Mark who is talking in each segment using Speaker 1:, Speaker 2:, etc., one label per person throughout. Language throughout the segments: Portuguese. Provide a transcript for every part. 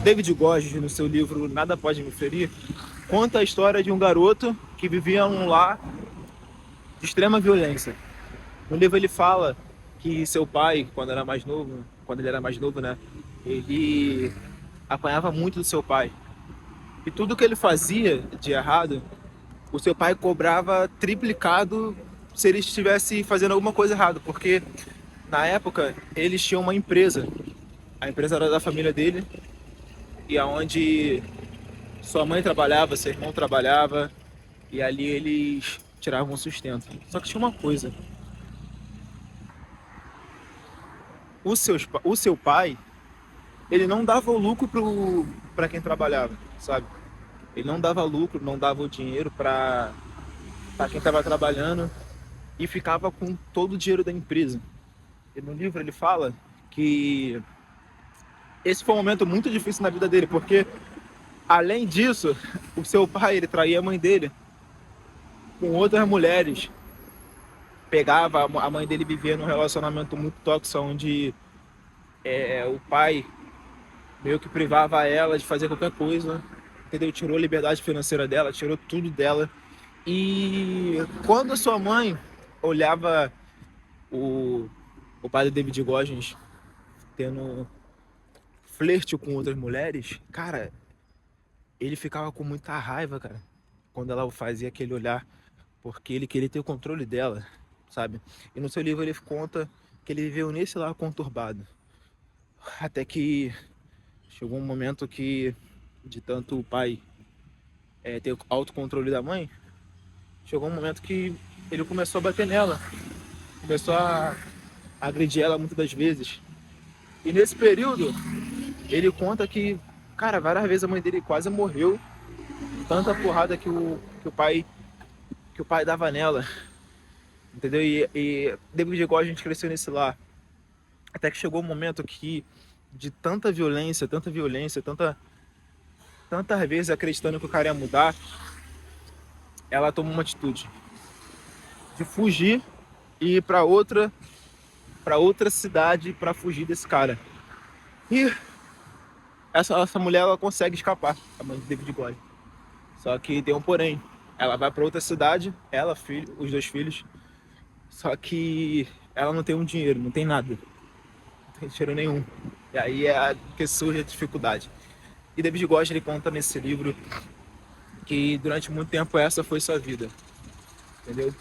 Speaker 1: David Gorges, no seu livro Nada Pode Me Ferir, conta a história de um garoto que vivia num lar de extrema violência. No livro ele fala que seu pai, quando ele era mais novo, né, ele apanhava muito do seu pai. E tudo que ele fazia de errado, o seu pai cobrava triplicado se ele estivesse fazendo alguma coisa errada, porque na época eles tinham uma empresa. A empresa era da família dele, e aonde sua mãe trabalhava, seu irmão trabalhava, e ali eles tiravam o sustento. Só que tinha uma coisa: o seu pai, ele não dava o lucro para quem trabalhava, sabe? Ele não dava lucro, não dava o dinheiro para quem estava trabalhando e ficava com todo o dinheiro da empresa. E no livro ele fala que esse foi um momento muito difícil na vida dele, porque além disso, o seu pai, ele traía a mãe dele com outras mulheres. Pegava, a mãe dele vivia num relacionamento muito tóxico, onde o pai meio que privava ela de fazer qualquer coisa, entendeu? Tirou a liberdade financeira dela, tirou tudo dela. E quando a sua mãe olhava o, o pai do David Goggins tendo flerte com outras mulheres, cara, ele ficava com muita raiva, cara, quando ela fazia aquele olhar, porque ele queria ter o controle dela, sabe? E no seu livro ele conta que ele viveu nesse lar conturbado, até que chegou um momento que, de tanto o pai ter o autocontrole da mãe, chegou um momento que ele começou a bater nela, começou a agredir ela muitas das vezes. E nesse período, ele conta que, cara, várias vezes a mãe dele quase morreu, tanta porrada que o pai dava nela, entendeu? E David Goggins, a gente cresceu nesse lar, até que chegou um momento que, de tantas vezes acreditando que o cara ia mudar, ela tomou uma atitude de fugir e ir para outra cidade para fugir desse cara. E essa mulher, ela consegue escapar, a mãe de David Goggins. Só que tem um porém. Ela vai para outra cidade, ela, filho, os dois filhos. Só que ela não tem um dinheiro, não tem nada, não tem dinheiro nenhum. E aí é que surge a dificuldade. E David Goggins, ele conta nesse livro que durante muito tempo essa foi sua vida, entendeu?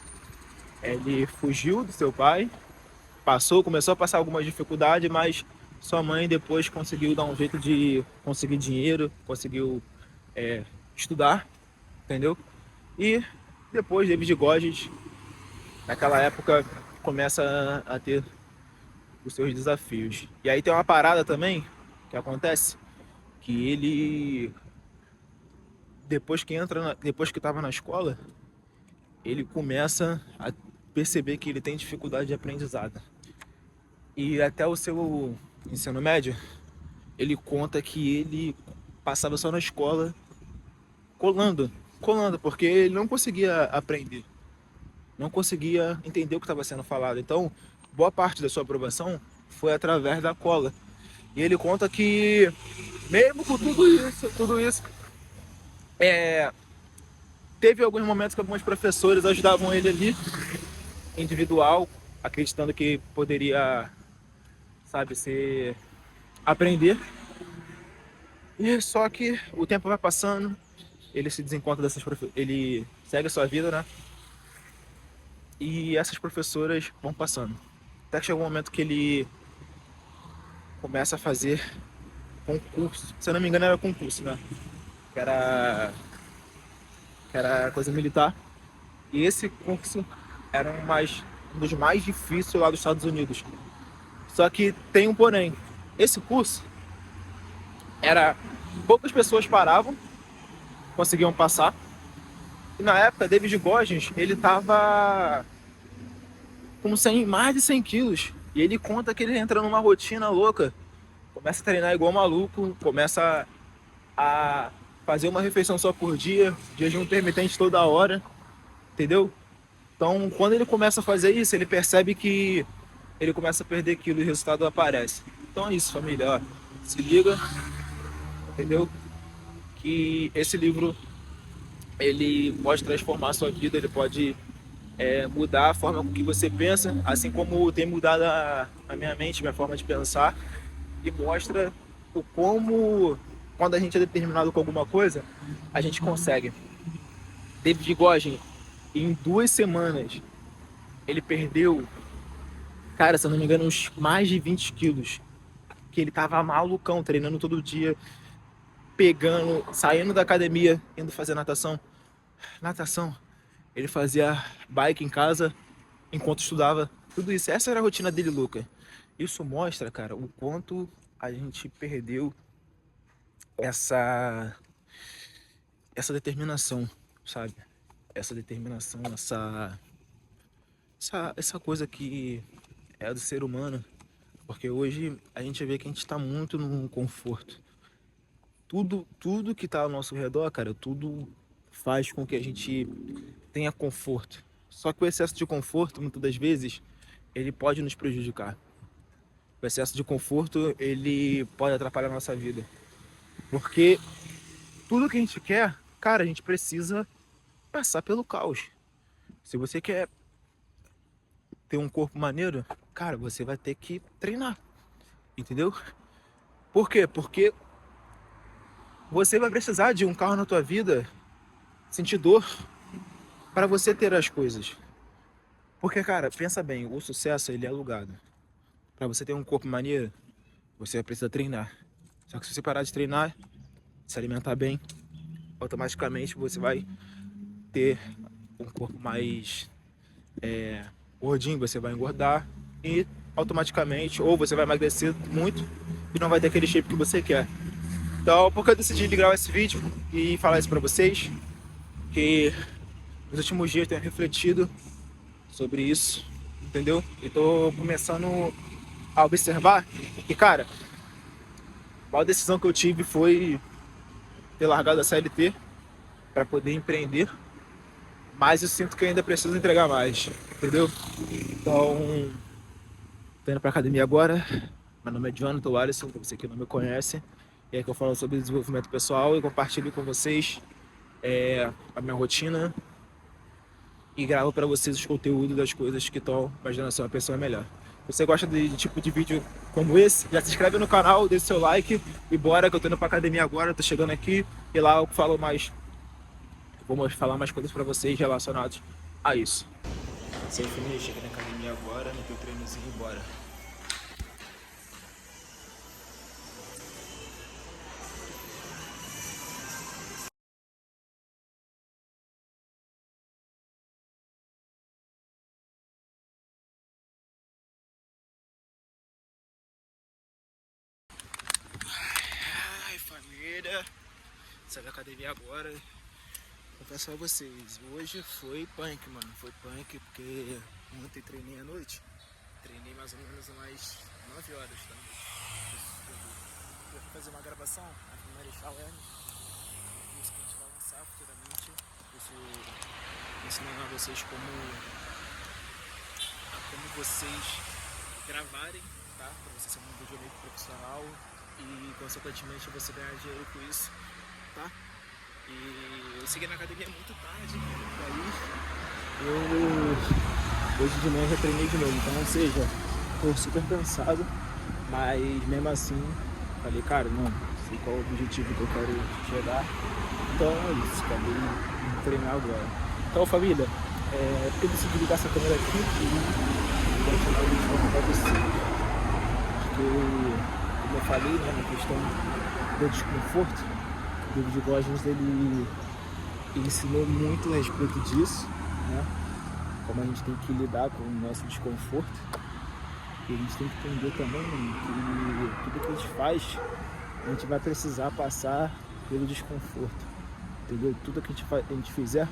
Speaker 1: Ele fugiu do seu pai, começou a passar algumas dificuldades, mas sua mãe depois conseguiu dar um jeito de conseguir dinheiro, conseguiu estudar, entendeu? E depois David Goggins, naquela época, começa a ter os seus desafios. E aí tem uma parada também que acontece, que ele, depois que estava na escola, ele começa a perceber que ele tem dificuldade de aprendizado. E até o seu ensino médio, ele conta que ele passava só na escola colando, porque ele não conseguia aprender, não conseguia entender o que estava sendo falado. Então, boa parte da sua aprovação foi através da cola. E ele conta que, mesmo com tudo isso, teve alguns momentos que alguns professores ajudavam ele ali, individual, acreditando que poderia, sabe, aprender. E só que o tempo vai passando, ele se desencontra ele segue a sua vida, né? E essas professoras vão passando. Até que chega um momento que ele começa a fazer concurso. Se eu não me engano, era concurso, né? Que era coisa militar. E esse concurso era um dos mais difíceis lá dos Estados Unidos. Só que tem um porém. Esse curso poucas pessoas conseguiam passar. E na época, David Goggins, ele tava com mais de 100 quilos. E ele conta que ele entra numa rotina louca. Começa a treinar igual maluco, começa a fazer uma refeição só por dia, jejum intermitente toda hora, entendeu? Então, quando ele começa a fazer isso, ele percebe que ele começa a perder quilo e o resultado aparece. Então é isso, família, ó. Se liga, entendeu? Que esse livro, ele pode transformar a sua vida, ele pode mudar a forma com que você pensa, assim como tem mudado a minha mente, minha forma de pensar, e mostra o como, quando a gente é determinado com alguma coisa, a gente consegue. David Goggins, em 2 semanas, ele perdeu, cara, se eu não me engano, uns mais de 20 quilos, que ele tava malucão, treinando todo dia, pegando, saindo da academia, indo fazer natação. Ele fazia bike em casa enquanto estudava. Tudo isso. Essa era a rotina dele, louca. Isso mostra, cara, o quanto a gente perdeu essa determinação, sabe? Essa determinação, essa coisa que é do ser humano. Porque hoje a gente vê que a gente está muito no conforto. Tudo que está ao nosso redor, cara, tudo faz com que a gente tenha conforto. Só que o excesso de conforto, muitas das vezes, ele pode nos prejudicar. O excesso de conforto, ele pode atrapalhar a nossa vida. Porque tudo que a gente quer, cara, a gente precisa passar pelo caos. Se você quer ter um corpo maneiro, cara, você vai ter que treinar. Entendeu? Por quê? Porque você vai precisar de um carro na tua vida, sentir dor, para você ter as coisas. Porque, cara, pensa bem, o sucesso, ele é alugado. Para você ter um corpo maneiro, você precisa treinar. Só que se você parar de treinar, se alimentar bem, automaticamente você vai ter um corpo mais gordinho, você vai engordar e automaticamente, ou você vai emagrecer muito e não vai ter aquele shape que você quer. Então, por que eu decidi gravar esse vídeo e falar isso pra vocês, que nos últimos dias eu tenho refletido sobre isso, entendeu? E tô começando a observar que, cara, a maior decisão que eu tive foi ter largado a CLT para poder empreender, mas eu sinto que ainda preciso entregar mais, entendeu? Então, tô indo pra academia agora. Meu nome é Jonathan Alisson, pra você que não me conhece, e é que eu falo sobre desenvolvimento pessoal e compartilho com vocês a minha rotina e gravo para vocês os conteúdos das coisas que estão imaginando ser uma pessoa melhor. Se você gosta de tipo de vídeo como esse, já se inscreve no canal, deixa seu like e bora que eu tô indo pra academia agora, tô chegando aqui e lá eu falo mais, vou falar mais coisas para vocês relacionadas a isso. Sem finish, cheguei na academia agora, no teu treinozinho e bora. Ai, família, saí da academia agora. Confesso a vocês, hoje foi punk, mano. Foi punk porque ontem treinei à noite. Treinei mais ou menos umas 9 horas da noite. Eu fui fazer uma gravação aqui no Marechal Hermes. Isso que a gente vai lançar futuramente. Isso ensinando a vocês como vocês gravarem, tá? Pra você ser um videomaker profissional e consequentemente você ganhar dinheiro com isso, tá? E eu segui na academia muito tarde, e aí hoje de manhã já treinei de novo, então ou seja, tô super cansado, mas mesmo assim falei, cara, não, sei qual é o objetivo que eu quero chegar, então é isso, acabei de treinar agora. Então família, eu decidi ligar essa câmera aqui e continuar o vídeo pra vocês, porque como eu falei, né, na questão do desconforto, o David Goggins ele ensinou muito a respeito disso, né? Como a gente tem que lidar com o nosso desconforto. E a gente tem que entender também que tudo que a gente faz, a gente vai precisar passar pelo desconforto, entendeu? Tudo que a gente fizer,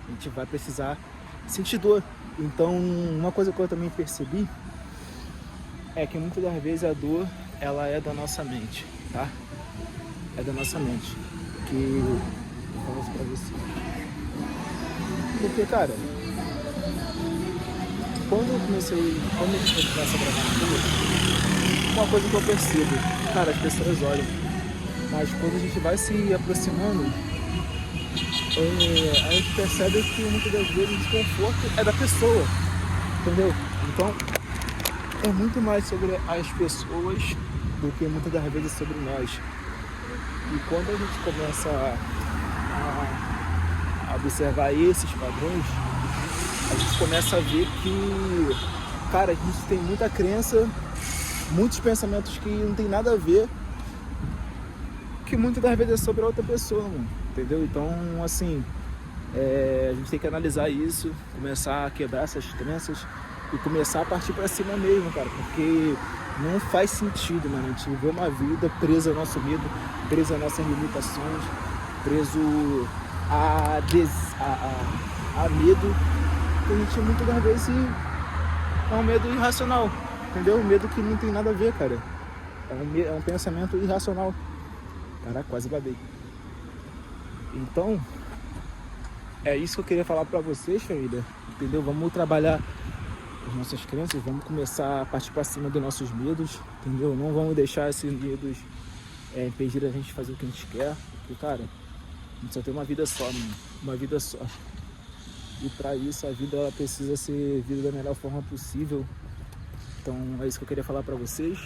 Speaker 1: a gente vai precisar sentir dor. Então, uma coisa que eu também percebi é que muitas das vezes a dor, ela é da nossa mente, tá? É da nossa mente, que eu falo isso pra você. Porque, cara, quando a gente começa a gravar tudo, uma coisa que eu percebo, cara, as pessoas olham. Mas quando a gente vai se aproximando, a gente percebe que muitas das vezes o desconforto é da pessoa, entendeu? Então, é muito mais sobre as pessoas do que muitas das vezes sobre nós. E quando a gente começa a observar esses padrões, a gente começa a ver que, cara, a gente tem muita crença, muitos pensamentos que não tem nada a ver, que muitas das vezes é sobre a outra pessoa, mano, entendeu? Então, assim, a gente tem que analisar isso, começar a quebrar essas crenças e começar a partir pra cima mesmo, cara, porque não faz sentido, mano, a gente viver uma vida presa ao nosso medo, presa às nossas limitações, preso a medo, que a gente muitas das vezes é um medo irracional, entendeu? Um medo que não tem nada a ver, cara. É um pensamento irracional. Caraca, quase babei. Então, é isso que eu queria falar pra vocês, família, entendeu? Vamos trabalhar as nossas crenças, vamos começar a partir pra cima dos nossos medos, entendeu? Não vamos deixar esses medos impedir a gente de fazer o que a gente quer, porque, cara, a gente só tem uma vida só, mano, uma vida só. E pra isso a vida ela precisa ser vivida da melhor forma possível. Então é isso que eu queria falar pra vocês.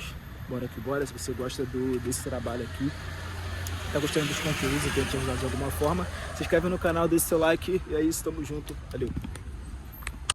Speaker 1: Bora que bora, se você gosta desse trabalho aqui, tá gostando dos conteúdos e tenta te ajudar de alguma forma, se inscreve no canal, deixa seu like e é isso, tamo junto, valeu!